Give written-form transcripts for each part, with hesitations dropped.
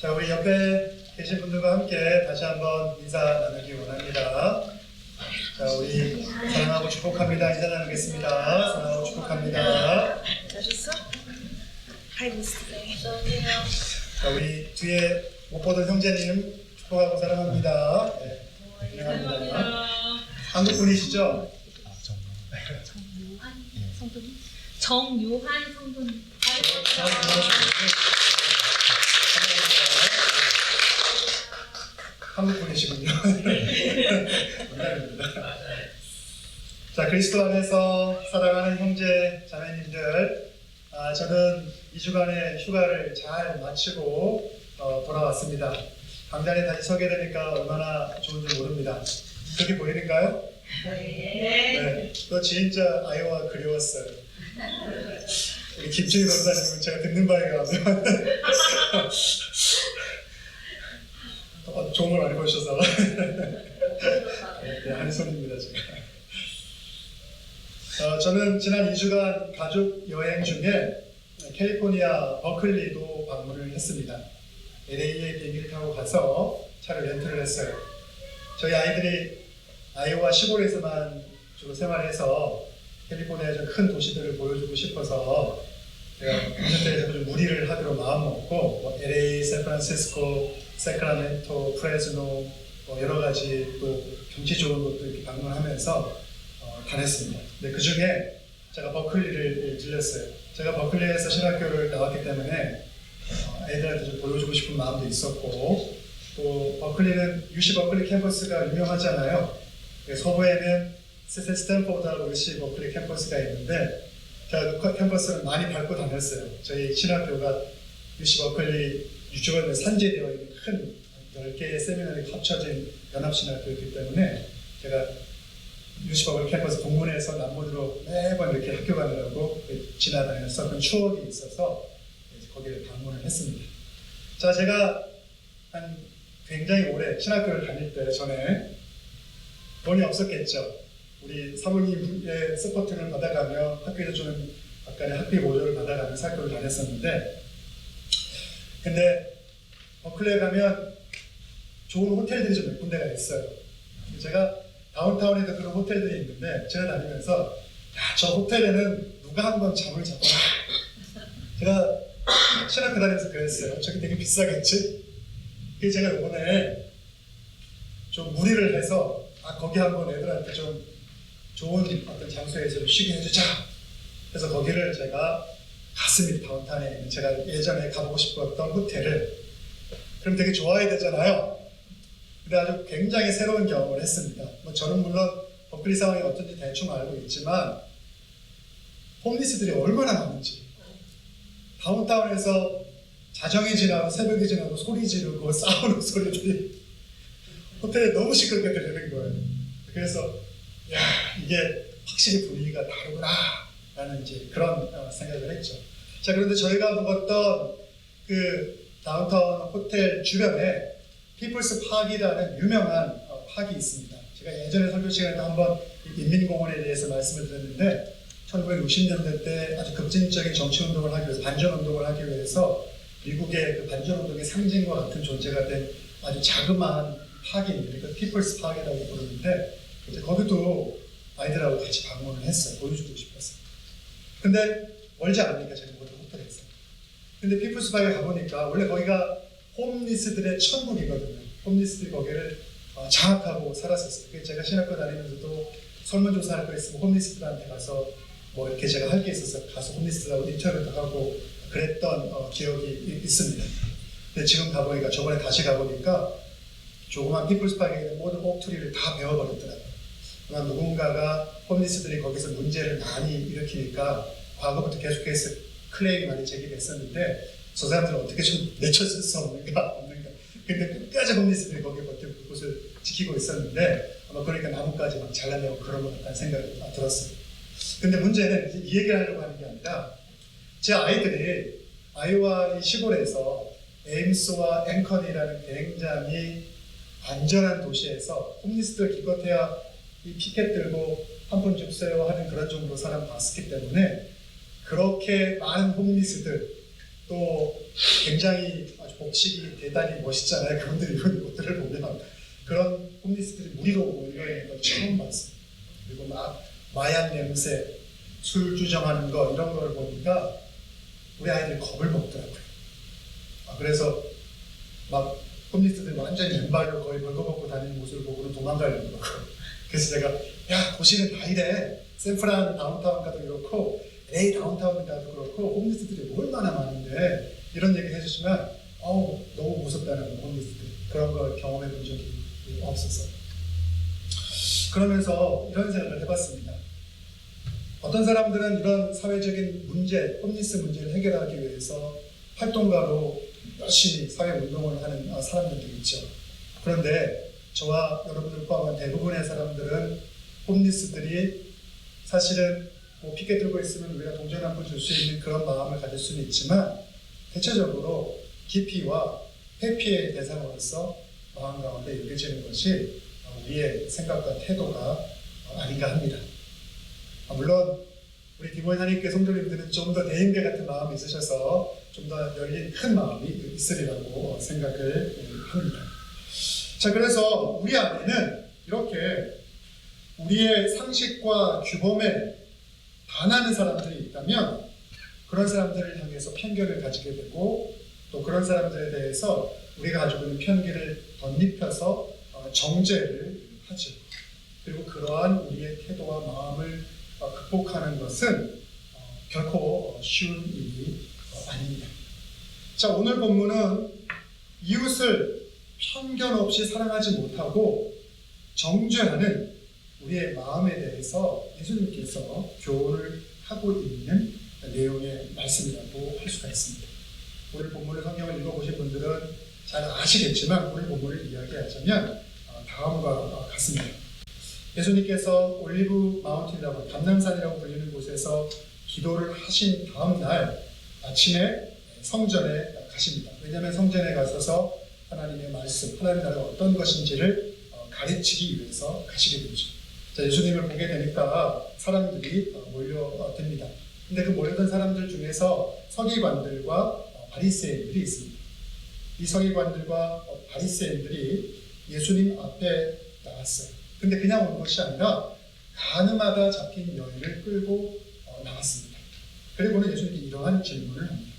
자, 우리 옆에 계신 분들과 함께 다시 한번 인사 나누기 원합니다. 자, 우리 사랑하고 축복합니다. 인사 나누겠습니다. 사랑하고 축복합니다. 잘했어? Hi, Mr. Day. 자, 우리 뒤에 못 보던 형제님 축복하고 사랑합니다. 네, 환영합니다. 한국 분이시죠? 정요한 성도님. 한국 분이시군요. 감사합니다. 자, 그리스도 안에서 사랑하는 형제 자매님들, 저는 2주간의 휴가를 잘 마치고 돌아왔습니다. 강단에 다시 서게 되니까 얼마나 좋은지 모릅니다. 그렇게 보이는가요? 네. 또 진짜 아이오와 그리웠어요. 우리 김치희 권사님은 제가 듣는 바에 가면 좋은 걸 많이 보셔서 네, 한 손입니다 제가. 저는 지난 2주간 가족 여행 중에 캘리포니아 버클리도 방문을 했습니다. LA에 비행기를 타고 가서 차를 렌트를 했어요. 저희 아이들이 아이오와 시골에서만 주로 생활해서 캘리포니아의 좀 큰 도시들을 보여주고 싶어서 제가 운전대에서 좀 무리를 하기로 마음먹고 LA, 샌프란시스코, 세크라멘토, 프레즈노 여러 가지 또 경치 좋은 곳도 이렇게 방문하면서 다녔습니다. 근데 그 중에 제가 버클리를 들렸어요. 제가 버클리에서 신학교를 나왔기 때문에 애들한테 좀 보여주고 싶은 마음도 있었고 또 버클리는 UC 버클리 캠퍼스가 유명하잖아요. 서부에는 스탠포드하고 UC 버클리 캠퍼스가 있는데 제가 그 캠퍼스를 많이 밟고 다녔어요. 저희 신학교가 UC 버클리 유치원에 산재되어 있는 큰 10개의 세미나리 합쳐진 연합신학교이기 때문에 제가 UC 버클리 캠퍼스 공문에서 남문으로 매번 이렇게 학교 가느라고 지나다녔었던 추억이 있어서 거기를 방문을 했습니다. 자, 제가 한 굉장히 오래 신학교를 다닐 때 전에 돈이 없었겠죠. 우리 사모님의 서포팅을 받아가며 학교에서 주는 약간의 학비 보조를 받아가면서 학교를 다녔었는데 근데 버클리에 가면 좋은 호텔들이 좀 몇 군데가 있어요. 제가 다운타운에도 그런 호텔들이 있는데 지나다니면서 저 호텔에는 누가 한번 잠을 잤구나. 제가 신학교 다니면서 그랬어요. 저기 되게 비싸겠지? 그래서 제가 이번에 좀 무리를 해서 거기 한번 애들한테 좀 좋은 어떤 장소에서 좀 쉬게 해주자. 그래서 거기를 제가 갔습니다. 다운타운에 있는 제가 예전에 가보고 싶었던 호텔을. 그럼 되게 좋아야 되잖아요. 근데 아주 굉장히 새로운 경험을 했습니다. 저는 물론 버클리 상황이 어떤지 대충 알고 있지만 홈리스들이 얼마나 많은지 다운타운에서 자정이 지나고 새벽이 지나고 소리 지르고 싸우는 소리들이 호텔에 너무 시끄럽게 들리는 거예요. 그래서 야, 이게 확실히 분위기가 다르구나 라는 이제 그런 생각을 했죠. 자, 그런데 저희가 묵었던 그 다운타운 호텔 주변에 피플스 파크라는 유명한 파크가 있습니다. 제가 예전에 설교 시간에도 한번 인민공원에 대해서 말씀을 드렸는데 1960년대 때 아주 급진적인 정치운동을 하기 위해서 반전운동을 하기 위해서 미국의 그 반전운동의 상징과 같은 존재가 된 아주 자그마한 파크입니다. 그 피플스 파크라고 부르는데 이제 거기도 아이들하고 같이 방문을 했어요. 보여주고 싶었어요. 근데 멀지 않으니까 제가 묵었던 호텔에서. 근데 피플스 파크에 가보니까 원래 거기가 홈리스들의 천국이거든요. 홈리스들이 거기를 장악하고 살았었어요. 그래서 제가 신학교 다니면서도 설문조사할 거 있으면 홈리스들한테 가서 뭐 이렇게 제가 할 게 있어서 가서 홈리스들하고 인터뷰도 하고 그랬던 기억이 있습니다. 근데 지금 가보니까 저번에 다시 가보니까 조그만 피플스 파크에 있는 모든 옥트리를 다 베어버렸더라고요. 그러나 누군가가 홈리스들이 거기서 문제를 많이 일으키니까 과거부터 계속해서 클레임이 많이 제기됐었는데 저 사람들은 어떻게 좀 내쳐줄 수 없는가? 근데 끝까지 홈리스들이 거기에 버티고 그곳을 지키고 있었는데 아마 그러니까 나뭇가지 막 잘라내고 그런 것 같다는 생각이 들었어요. 근데 문제는 이 얘기를 하려고 하는 게 아니라 제 아이들이 아이오와 이 시골에서 에임스와 앵컨이라는 굉장히 안전한 도시에서 홈리스들 기껏해야 이 피켓 들고 한 푼 줍세요 하는 그런 정도 사람 봤었기 때문에 그렇게 많은 홈리스들 또 굉장히 아주 복식이 대단히 멋있잖아요. 그분들이 입은 옷들을 보면 그런 홈리스들이 무리로 모이는 걸 처음 봤어요. 그리고 막 마약 냄새, 술 주정하는 거 이런 걸 보니까 우리 아이들이 겁을 먹더라고요. 그래서 막 홈리스들이 완전히 맨발로 거의 벌거벗고 다니는 모습을 보고는 도망가려고 그러고 그래서 제가 야 도시는 다 이래. 샌프란 다운타운 가도 그렇고 LA 다운타운 가도 그렇고 홈리스들이 얼마나 많은데 이런 얘기 해주시면 너무 무섭다는 홈리스들 그런 걸 경험해 본 적이 없어서 그러면서 이런 생각을 해봤습니다. 어떤 사람들은 이런 사회적인 문제, 홈리스 문제를 해결하기 위해서 활동가로 열심히 사회운동을 하는 사람들도 있죠. 그런데 저와 여러분들 포함한 대부분의 사람들은 홈리스들이 사실은 피켓 들고 있으면 우리가 동전 한 푼 줄 수 있는 그런 마음을 가질 수는 있지만 대체적으로 기피와 회피의 대상으로서 마음 가운데 여겨지는 것이 우리의 생각과 태도가 아닌가 합니다. 물론 우리 디모이사님께 성도님들은 좀 더 대인배 같은 마음이 있으셔서 좀 더 열린 큰 마음이 있으리라고 생각을 합니다. 자, 그래서 우리 안에는 이렇게 우리의 상식과 규범에 반하는 사람들이 있다면 그런 사람들을 향해서 편견을 가지게 되고 또 그런 사람들에 대해서 우리가 가지고 있는 편견을 덧입혀서 정죄를 하죠. 그리고 그러한 우리의 태도와 마음을 극복하는 것은 결코 쉬운 일이 아닙니다. 자, 오늘 본문은 이웃을 편견 없이 사랑하지 못하고 정죄하는 우리의 마음에 대해서 예수님께서 교훈을 하고 있는 내용의 말씀이라고 할 수가 있습니다. 오늘 본문을 성경을 읽어보신 분들은 잘 아시겠지만 오늘 본문을 이야기하자면 다음과 같습니다. 예수님께서 올리브 마운틴이라고 감람산이라고 불리는 곳에서 기도를 하신 다음 날 아침에 성전에 가십니다. 왜냐하면 성전에 가서서 하나님의 말씀, 하나님 나라가 어떤 것인지를 가르치기 위해서 가시게 되죠. 자, 예수님을 보게 되니까 사람들이 몰려듭니다. 근데 그 몰려든 사람들 중에서 서기관들과 바리새인들이 있습니다. 이 서기관들과 바리새인들이 예수님 앞에 나왔어요. 근데 그냥 온 것이 아니라 가늠하다 잡힌 여인을 끌고 나왔습니다. 그리고는 예수님이 이러한 질문을 합니다.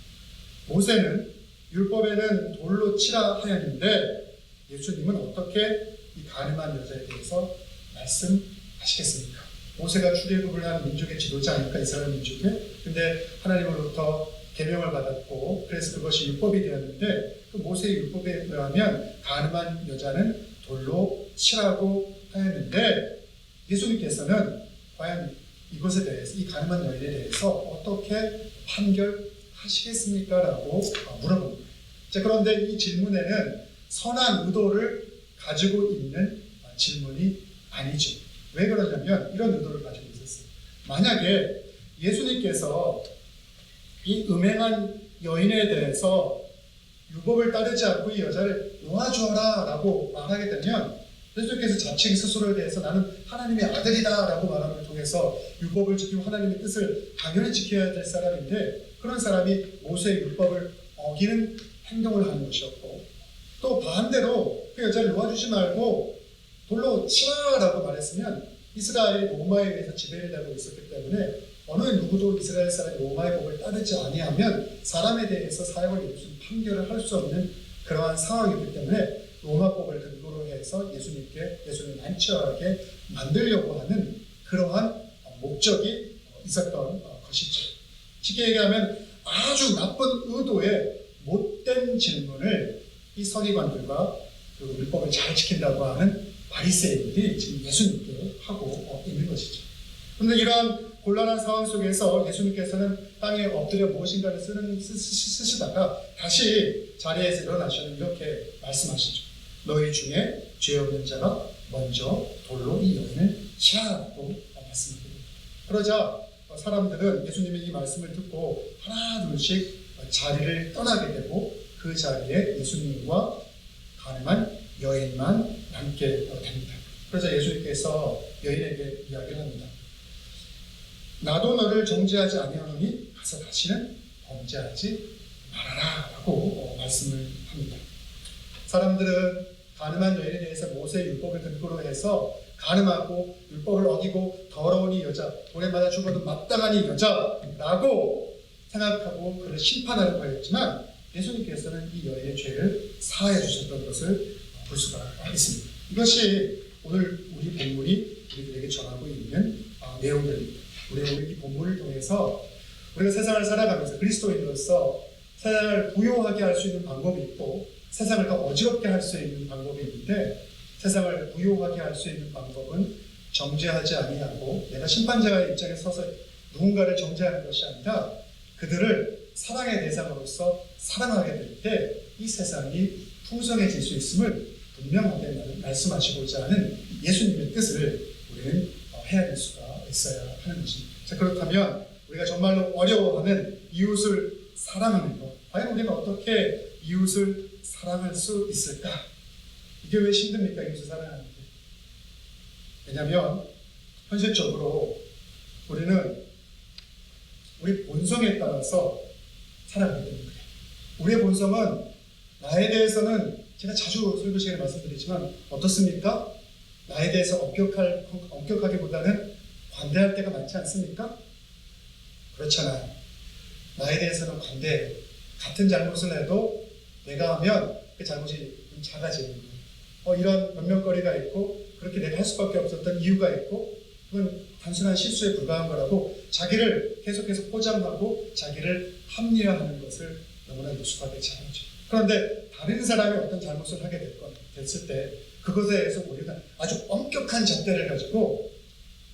모세는 율법에는 돌로 치라 하였는데 예수님은 어떻게 이 가늠한 여자에 대해서 말씀하시겠습니까? 모세가 출애굽을 한 민족의 지도자니까 이스라엘 민족에 근데 하나님으로부터 계명을 받았고 그래서 그것이 율법이 되었는데 그 모세의 율법에 의하면 가늠한 여자는 돌로 치라고 하였는데 예수님께서는 과연 이것에 대해서 이 가늠한 여인에 대해서 어떻게 판결하시겠습니까? 라고 물어봅니다. 자, 그런데 이 질문에는 선한 의도를 가지고 있는 질문이 아니죠. 왜 그러냐면 이런 의도를 가지고 있었어요. 만약에 예수님께서 이 음행한 여인에 대해서 율법을 따르지 않고 이 여자를 놓아주어라 라고 말하게 되면 예수님께서 자칭 스스로에 대해서 나는 하나님의 아들이다 라고 말함을 통해서 율법을 지키고 하나님의 뜻을 당연히 지켜야 될 사람인데 그런 사람이 모세의 율법을 어기는 행동을 하는 것이었고 또 반대로 그 여자를 놓아주지 말고 돌로 치라 라고 말했으면 이스라엘이 로마에 의해서 지배를 받고 있었기 때문에 어느 누구도 이스라엘 사람이 로마의 법을 따르지 아니하면 사람에 대해서 사형을 무슨 판결을 할 수 없는 그러한 상황이기 때문에 로마법을 근거로 해서 예수님을 안치하게 만들려고 하는 그러한 목적이 있었던 것이죠. 쉽게 얘기하면 아주 나쁜 의도의 못된 질문을 이 서기관들과 그 율법을 잘 지킨다고 하는 바리새인들이 지금 예수님께 하고 있는 것이죠. 그런데 이러한 곤란한 상황 속에서 예수님께서는 땅에 엎드려 무엇인가를 쓰시다가 다시 자리에서 일어나셔서 이렇게 말씀하시죠. 너희 중에 죄 없는 자가 먼저 돌로 이 여인을 치라고 말씀합니다. 그러자 사람들은 예수님의 이 말씀을 듣고 하나 둘씩 자리를 떠나게 되고 그 자리에 예수님과 가늠한 여인만 남게 됩니다. 그러자 예수님께서 여인에게 이야기를 합니다. 나도 너를 정죄하지 아니하노니 가서 다시는 범죄하지 말하라라고 말씀을 합니다. 사람들은 가늠한 여인에 대해서 모세의 율법을 근거로 해서 가늠하고 율법을 어기고 더러운 이 여자, 돌에 맞아 죽어도 마땅한 이 여자라고 생각하고 그를 심판하는 거였지만 예수님께서는 이 여인의 죄를 사하여 주셨던 것을 볼 수가 있습니다. 이것이 오늘 우리 본문이 우리들에게 전하고 있는 내용들입니다. 우리 이 본문을 통해서 우리가 세상을 살아가면서 그리스도인으로서 세상을 부요하게 할 수 있는 방법이 있고 세상을 더 어지럽게 할 수 있는 방법이 있는데 세상을 부요하게 할 수 있는 방법은 정죄하지 아니하고 내가 심판자의 입장에 서서 누군가를 정죄하는 것이 아니라 그들을 사랑의 대상으로서 사랑하게 될 때 이 세상이 풍성해질 수 있음을 분명하게 말씀하시고자 하는 예수님의 뜻을 우리는 헤아릴 수가 있어야 하는 것입니다. 자, 그렇다면 우리가 정말로 어려워하는 이웃을 사랑하는 것, 과연 우리는 어떻게 이웃을 사랑할 수 있을까? 이게 왜 힘듭니까? 이웃을 사랑하는 게. 왜냐하면 현실적으로 우리는 우리 본성에 따라서 살아가게 되는 거예요. 우리의 본성은 나에 대해서는 제가 자주 설교 시간에 말씀드리지만 어떻습니까? 나에 대해서 엄격하기보다는 관대할 때가 많지 않습니까? 그렇잖아요. 나에 대해서는 관대해요. 같은 잘못을 해도 내가 하면 그 잘못이 좀 작아지는 거예요. 이런 변명거리가 있고 그렇게 내가 할 수밖에 없었던 이유가 있고 그건 단순한 실수에 불과한 거라고 자기를 계속해서 포장하고 자기를 합리화하는 것을 너무나 유수하게 잘하죠. 그런데 다른 사람이 어떤 잘못을 하게 됐을 때 그것에 대해서 우리가 아주 엄격한 잣대를 가지고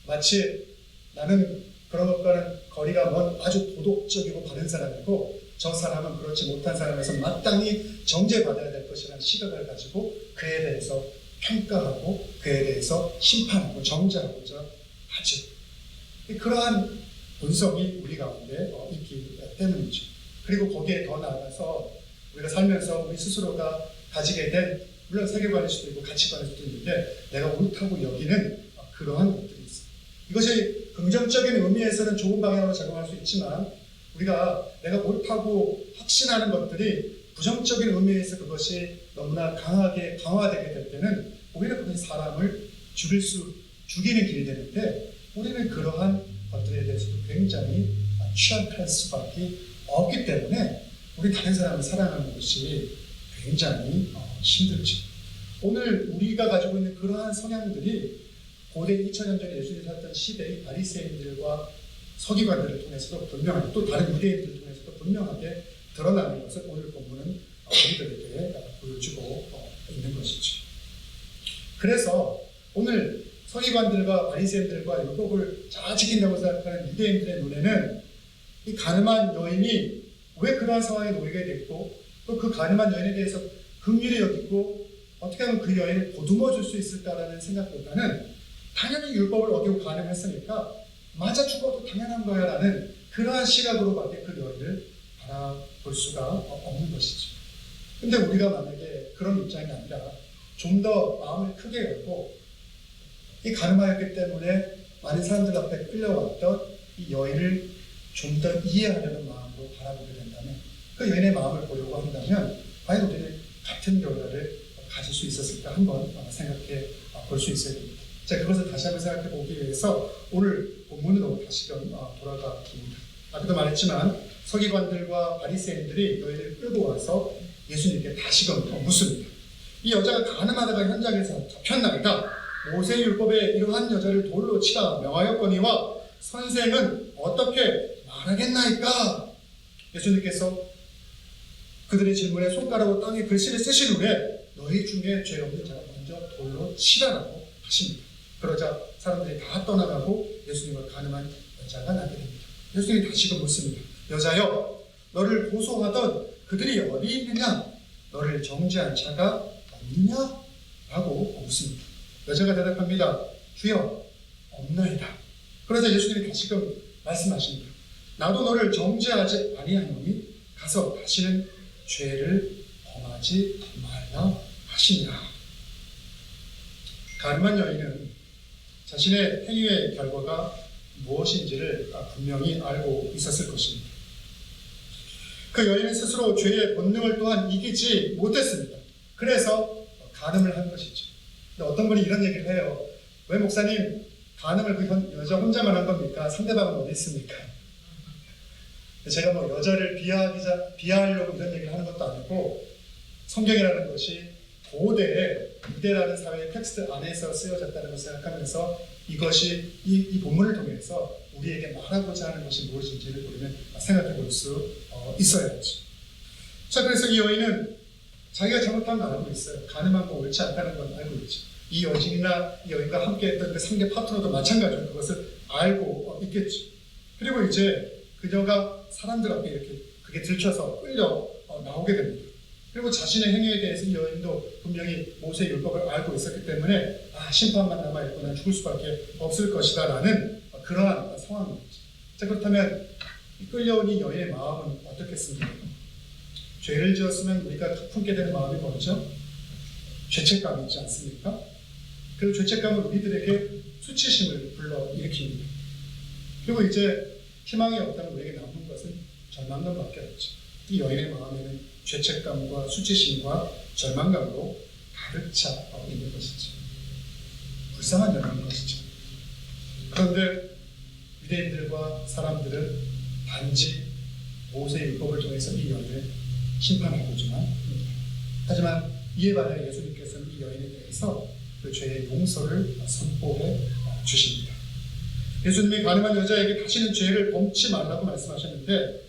마치 나는 그런 것과는 거리가 먼 아주 도덕적이고 바른 사람이고 저 사람은 그렇지 못한 사람에서 마땅히 정죄받아야 될 것이라는 시각을 가지고 그에 대해서 평가하고 그에 대해서 심판하고 정죄하고자 하죠. 그러한 본성이 우리 가운데 있기 때문이죠. 그리고 거기에 더 나아가서 우리가 살면서 우리 스스로가 가지게 된 물론 세계관일 수도 있고 가치관일 수도 있는데 내가 옳다고 여기는 그러한 것들이 있어요. 이것이 긍정적인 의미에서는 좋은 방향으로 작용할 수 있지만 우리가 내가 옳다고 확신하는 것들이 부정적인 의미에서 그것이 너무나 강하게 강화되게 될 때는 오히려 그것이 사람을 죽이는 길이 되는데 우리는 그러한 것들에 대해서도 굉장히 취약할 수밖에 없기 때문에 우리 다른 사람을 사랑하는 것이 굉장히 힘들죠. 오늘 우리가 가지고 있는 그러한 성향들이 고대 2000년 전에 예수님이 살았던 시대의 바리새인들과 서기관들을 통해서도 분명하게 또 다른 유대인들을 통해서도 분명하게 드러나는 것을 오늘 본문은 우리들에게 보여주고 있는 것이죠. 그래서 오늘 서기관들과 바리새인들과 율법을 잘 지킨다고 생각하는 유대인들의 눈에는 이 가늠한 여인이 왜 그러한 상황에 놓이게 됐고 또 그 가늠한 여인에 대해서 긍휼히 여기고 어떻게 하면 그 여인을 보듬어 줄 수 있을까라는 생각보다는 당연히 율법을 어기고 가늠했으니까 맞아 죽어도 당연한 거야 라는 그러한 시각으로밖에 그 여인을 바라볼 수가 없는 것이죠. 근데 우리가 만약에 그런 입장이 아니라 좀 더 마음을 크게 열고 이 가늠하였기 때문에 많은 사람들 앞에 끌려왔던 이 여인을 좀 더 이해하려는 마음으로 바라보게 된다면 그 여인의 마음을 보려고 한다면 과연 우리는 같은 결과를 가질 수 있었을까 한번 생각해 볼 수 있어야 됩니다. 자, 그것을 다시 한번 생각해 보기 위해서 오늘 본문으로 다시금 돌아가 봅니다. 아까도 말했지만 서기관들과 바리새인들이 여인을 끌고 와서 예수님께 다시금 묻습니다. 이 여자가 가늠하다가 현장에서 잡혔나이다. 모세율법에 이러한 여자를 돌로 치라 명하였거니와 선생은 어떻게 말하겠나이까? 예수님께서 그들의 질문에 손가락으로 땅에 글씨를 쓰신 후에 너희 중에 죄 없는 자가 먼저 돌로 치라라고 하십니다. 그러자 사람들이 다 떠나가고 예수님을 가늠한 여자가 나게 됩니다. 예수님이 다시금 묻습니다. 여자여, 너를 고소하던 그들이 어디 있느냐? 너를 정죄한 자가 없느냐? 라고 묻습니다. 여자가 대답합니다. 주여, 없나이다. 그러자 예수님이 다시금 말씀하십니다. 나도 너를 정죄하지 아니하노니 가서 다시는 죄를 범하지 말라 하시니라. 가늠한 여인은 자신의 행위의 결과가 무엇인지를 분명히 알고 있었을 것입니다. 그 여인은 스스로 죄의 본능을 또한 이기지 못했습니다. 그래서 간음을 한 것이죠. 근데 어떤 분이 이런 얘기를 해요. 왜 목사님 간음을 그 여자 혼자만 한 겁니까? 상대방은 어디 있습니까? 제가 뭐 여자를 비하하려고 이런 얘기를 하는 것도 아니고, 성경이라는 것이 고대라는 사회의 텍스트 안에서 쓰여졌다는 것을 생각하면서 이것이 이 본문을 통해서 우리에게 말하고자 하는 것이 무엇인지를 우리는 생각해 볼 수 있어야지. 자, 그래서 이 여인은 자기가 잘못한 거 알고 있어요. 가늠한 거 옳지 않다는 건 알고 있죠. 이 여인이나 이 여인과 함께했던 그 상대 파트너도 마찬가지로 그것을 알고 있겠죠. 그리고 이제 그녀가 사람들 앞에 이렇게 그게 들켜서 끌려 나오게 됩니다. 그리고 자신의 행위에 대해서 이 여인도 분명히 모세의 율법을 알고 있었기 때문에 심판만 남아있고 난 죽을 수밖에 없을 것이다 라는 그러한 상황입니다. 자, 그렇다면 이 끌려온 이 여인의 마음은 어떻겠습니까? 죄를 지었으면 우리가 품게 되는 마음이 뭐죠? 죄책감이 있지 않습니까? 그 죄책감은 우리들에게 수치심을 불러일으킵니다. 그리고 이제 희망이 없다면 우리에게 남는 것은 절망감밖에 없죠. 이 여인의 마음에는 죄책감과 수치심과 절망감으로 가득 차 있는 것이죠. 불쌍한 여인인 것이죠. 그런데 유대인들과 사람들은 단지 모세의 율법을 통해서 이 여인을 심판하고자 합니다. 하지만 이에 반해 예수님께서는 이 여인에 대해서 그 죄의 용서를 선포해 주십니다. 예수님이 가늠한 여자에게 다시는 죄를 범치 말라고 말씀하셨는데,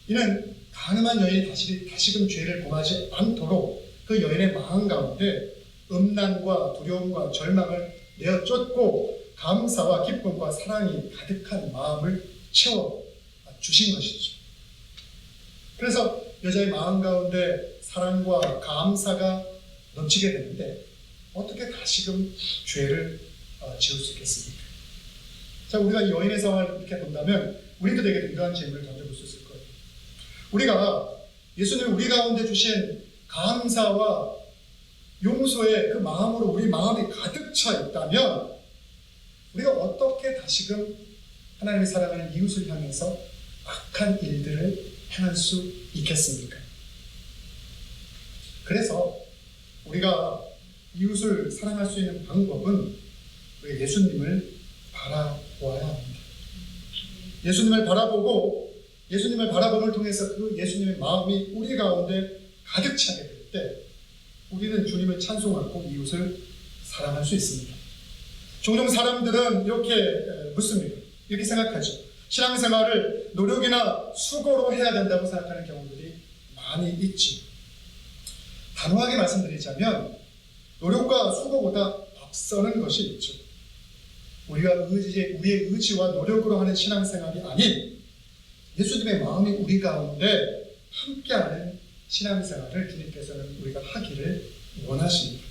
이는 가늠한 여인이 다시금 죄를 범하지 않도록 그 여인의 마음 가운데 음란과 두려움과 절망을 내어 쫓고 감사와 기쁨과 사랑이 가득한 마음을 채워 주신 것이죠. 그래서 여자의 마음 가운데 사랑과 감사가 넘치게 되는데 어떻게 다시금 죄를 지을 수 있겠습니까? 자, 우리가 이 여인의 상황을 이렇게 본다면 우리들에게도 이러한 질문을 던져볼 수 있을 거예요. 우리가 예수님이 우리 가운데 주신 감사와 용서의 그 마음으로 우리 마음이 가득 차 있다면 우리가 어떻게 다시금 하나님의 사랑하는 이웃을 향해서 악한 일들을 행할 수 있겠습니까? 그래서 우리가 이웃을 사랑할 수 있는 방법은 우리 예수님을 바라보아야 합니다. 예수님을 바라보고 예수님을 바라봄을 통해서 그 예수님의 마음이 우리 가운데 가득 차게 될 때 우리는 주님을 찬송하고 이웃을 사랑할 수 있습니다. 종종 사람들은 이렇게 묻습니다. 이렇게 생각하죠. 신앙생활을 노력이나 수고로 해야 된다고 생각하는 경우들이 많이 있지. 단호하게 말씀드리자면 노력과 수고보다 앞서는 것이 있죠. 우리의 의지와 노력으로 하는 신앙생활이 아닌 예수님의 마음이 우리 가운데 함께하는 신앙생활을 주님께서는 우리가 하기를 원하십니다.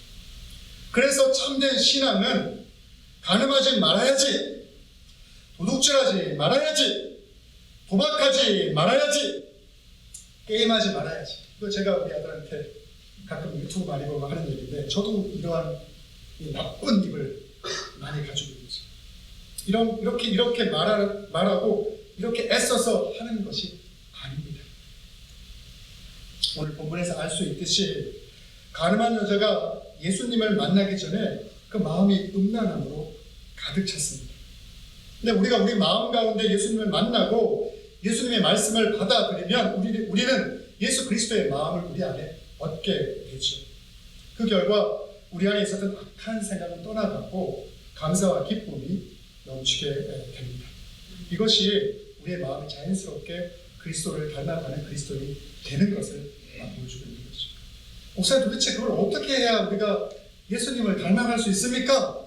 그래서 참된 신앙은 간음하지 말아야지, 도둑질하지 말아야지, 도박하지 말아야지, 게임하지 말아야지. 이거 제가 우리 아들한테 가끔 유튜브 많이 보면 하는 얘기인데 저도 이러한 나쁜 입을 많이 가지고 있죠. 이렇게 말하고 이렇게 애써서 하는 것이 아닙니다. 오늘 본문에서 알 수 있듯이 가늠한 여자가 예수님을 만나기 전에 그 마음이 음란함으로 가득 찼습니다. 근데 우리가 우리 마음 가운데 예수님을 만나고 예수님의 말씀을 받아들이면 우리는 예수 그리스도의 마음을 우리 안에 얻게 되죠. 그 결과 우리 안에 있었던 악한 생각은 떠나가고 감사와 기쁨이 넘치게 됩니다. 이것이 우리의 마음이 자연스럽게 그리스도를 닮아가는 그리스도인이 되는 것을 보여주고 있는 것이죠. 목사님, 도대체 그걸 어떻게 해야 우리가 예수님을 닮아갈 수 있습니까?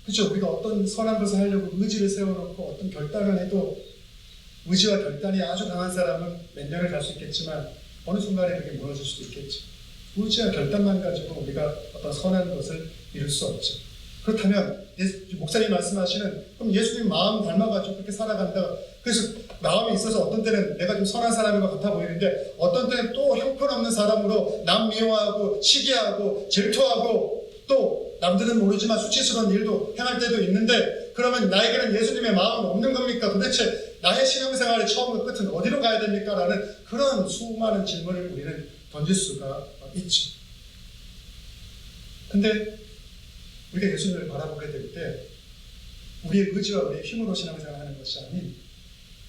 그렇죠. 우리가 어떤 선한 것을 하려고 의지를 세워놓고 어떤 결단을 해도 의지와 결단이 아주 강한 사람은 몇 년을 갈 수 있겠지만 어느 순간에 그게 무너질 수도 있겠죠. 의지와 결단만 가지고 우리가 어떤 선한 것을 이룰 수 없죠. 그렇다면 목사님 말씀하시는 그럼 예수님 마음 닮아가지고 그렇게 살아간다. 그래서 마음이 있어서 어떤 때는 내가 좀 선한 사람인 것 같아 보이는데 어떤 때는 또 형편없는 사람으로 남 미워하고 시기하고 질투하고 또 남들은 모르지만 수치스러운 일도 행할 때도 있는데 그러면 나에게는 예수님의 마음은 없는 겁니까? 도대체 나의 신앙생활의 처음과 끝은 어디로 가야 됩니까? 라는 그런 수많은 질문을 우리는 던질 수가 있죠. 근데 우리가 예수님을 바라보게 될 때 우리의 의지와 우리의 힘으로 신앙생활을 하는 것이 아닌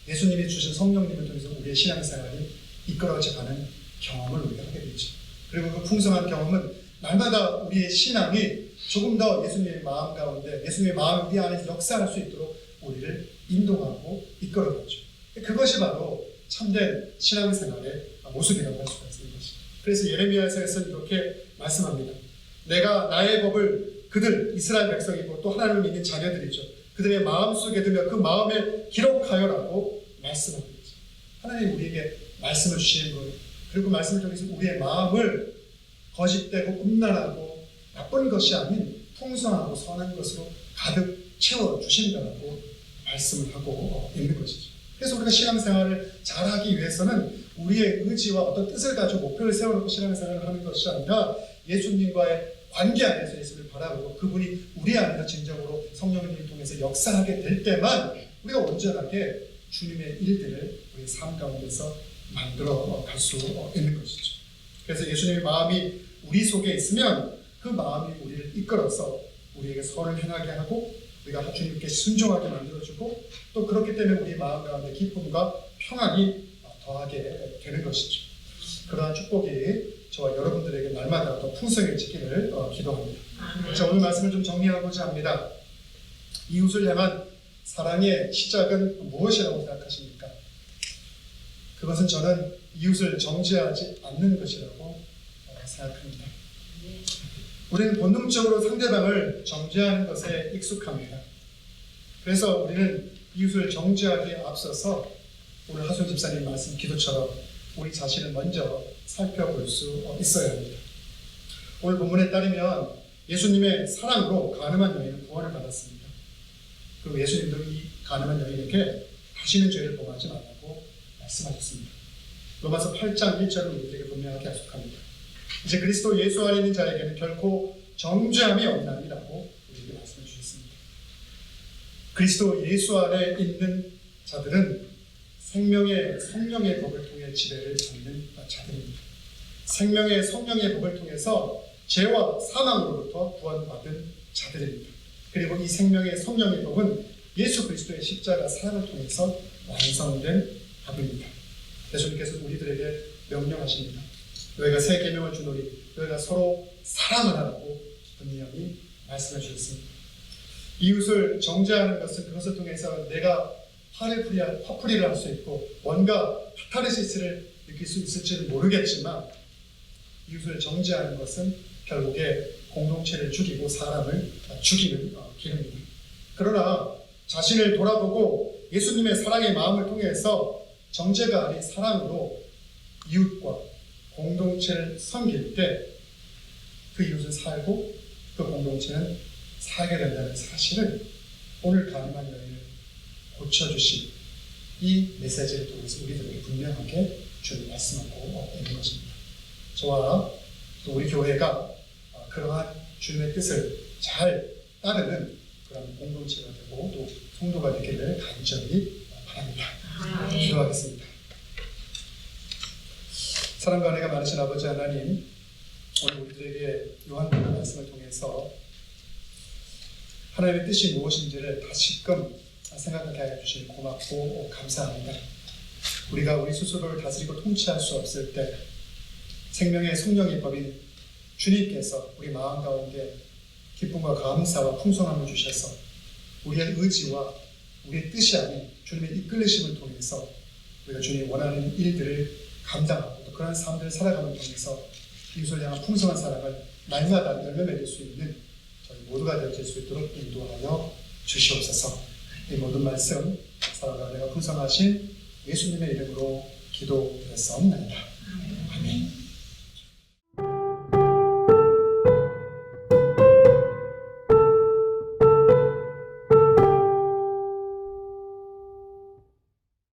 예수님이 주신 성령님을 통해서 우리의 신앙생활이 이끌어져 가는 경험을 우리가 하게 되죠. 그리고 그 풍성한 경험은 날마다 우리의 신앙이 조금 더 예수님의 마음 가운데 예수님의 마음이 우리 안에서 역사할 수 있도록 우리를 인도하고 이끌어가죠. 그것이 바로 참된 신앙생활의 모습이라고 할 수가 있는 것이죠. 그래서 예레미야서에서 이렇게 말씀합니다. 내가 나의 법을 그들 이스라엘 백성이고 또 하나님을 믿는 자녀들이죠. 그들의 마음속에 두며 그 마음에 기록하여라고 말씀합니다. 하나님 우리에게 말씀을 주시는 거예요. 그리고 그 말씀을 통해서 우리의 마음을 거짓되고 음란하고 나쁜 것이 아닌 풍성하고 선한 것으로 가득 채워주신다고 말씀을 하고 있는 것이죠. 그래서 우리가 신앙생활을 잘하기 위해서는 우리의 의지와 어떤 뜻을 가지고 목표를 세워놓고 신앙생활을 하는 것이 아니라 예수님과의 관계 안에서 예수님을 바라보고 그분이 우리 안에서 진정으로 성령님을 통해서 역사하게 될 때만 우리가 온전하게 주님의 일들을 우리의 삶 가운데서 만들어 갈 수 있는 것이죠. 그래서 예수님의 마음이 우리 속에 있으면 그 마음이 우리를 이끌어서 우리에게 선을 행하게 하고 우리가 주님께 순종하게 만들어주고 또 그렇기 때문에 우리 마음 가운데 기쁨과 평안이 더하게 되는 것이죠. 그러한 축복이 저와 여러분들에게 날마다 더 풍성해지기를 기도합니다. 자, 오늘 말씀을 좀 정리하고자 합니다. 이웃을 향한 사랑의 시작은 무엇이라고 생각하십니까? 그것은 저는 이웃을 정죄하지 않는 것이라고 생각합니다. 우리는 본능적으로 상대방을 정죄하는 것에 익숙합니다. 그래서 우리는 이웃을 정죄하기에 앞서서 오늘 하순 집사님 말씀 기도처럼 우리 자신을 먼저 살펴볼 수 있어야 합니다. 오늘 본문에 따르면 예수님의 사랑으로 가늠한 여인은 구원을 받았습니다. 그리고 예수님도 이 가늠한 여인에게 다시는 죄를 범하지 말라고 말씀하셨습니다. 로마서 8장 1절을 우리에게 분명하게 약속합니다. 이제 그리스도 예수 안에 있는 자에게는 결코 정죄함이 없나니라고 우리에게 말씀해 주셨습니다. 그리스도 예수 안에 있는 자들은 생명의 성령의 법을 통해 지배를 받는 자들입니다. 생명의 성령의 법을 통해서 죄와 사망으로부터 구원받은 자들입니다. 그리고 이 생명의 성령의 법은 예수 그리스도의 십자가 사랑을 통해서 완성된 법입니다. 예수님께서 우리들에게 명령하십니다. 너희가 새 계명을 주노니 너희가 서로 사랑을 하라고 분명히 말씀해 주셨습니다. 이웃을 정죄하는 것은 그것을 통해서 내가 화풀이를 할 수 있고 뭔가 카타르시스를 느낄 수 있을지는 모르겠지만 이웃을 정죄하는 것은 결국에 공동체를 죽이고 사람을 죽이는 길입니다. 그러나 자신을 돌아보고 예수님의 사랑의 마음을 통해서 정죄가 아닌 사랑으로 이웃과 공동체를 섬길 때 그 이웃은 살고 그 공동체는 살게 된다는 사실을 오늘 가늠한 여인을 고쳐주신 이 메시지를 통해서 우리들에게 분명하게 주님 말씀하고 있는 것입니다. 저와 또 우리 교회가 그러한 주님의 뜻을 잘 따르는 그런 공동체가 되고 또 성도가 되기를 간절히 바랍니다. 기도하겠습니다. 사랑과 은혜가 많으신 아버지 하나님, 오늘 우리들에게 요한복음 말씀을 통해서 하나님의 뜻이 무엇인지를 다시금 생각하게 하여 주시니 고맙고 감사합니다. 우리가 우리 스스로를 다스리고 통치할 수 없을 때 생명의 성령의 법인 주님께서 우리 마음 가운데 기쁨과 감사와 풍성함을 주셔서 우리의 의지와 우리의 뜻이 아닌 주님의 이끌리심을 통해서 우리가 주님이 원하는 일들을 감당하고 또 그런 삶들을 살아감을 통해서 이웃을 향한 풍성한 사랑을 날마다 열매 맺을 수 있는 저희 모두가 되어질 수 있도록 인도하여 주시옵소서. 이 모든 말씀 사랑과 은혜가 풍성하신 예수님의 이름으로 기도드렸사옵나이다.